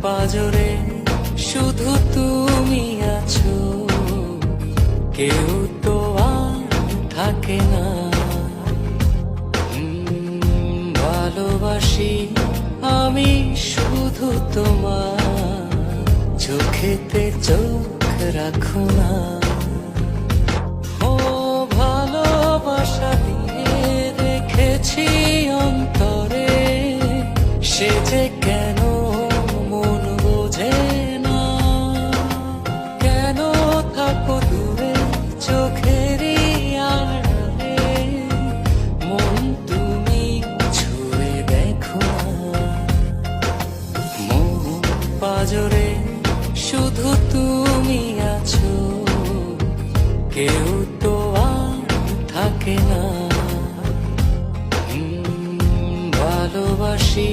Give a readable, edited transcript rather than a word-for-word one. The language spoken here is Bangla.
পাজরে শুধু তুমি আছো, কেউ তো আর থাকে না। ভালোবাসি আমি শুধু তোমার, চোখেতে চোখ রাখো না। ও ভালোবাসা দিয়ে রেখেছি অন্তরে, সে যে কেন মন বোঝে না। কেন থাকো দূরে চোখেরই আড়ালে, মন তুমি ছুঁয়ে দেখো না। মন পাজরে শুধু তুমি আছো, কেউ তো আর থাকে না। ভালোবাসি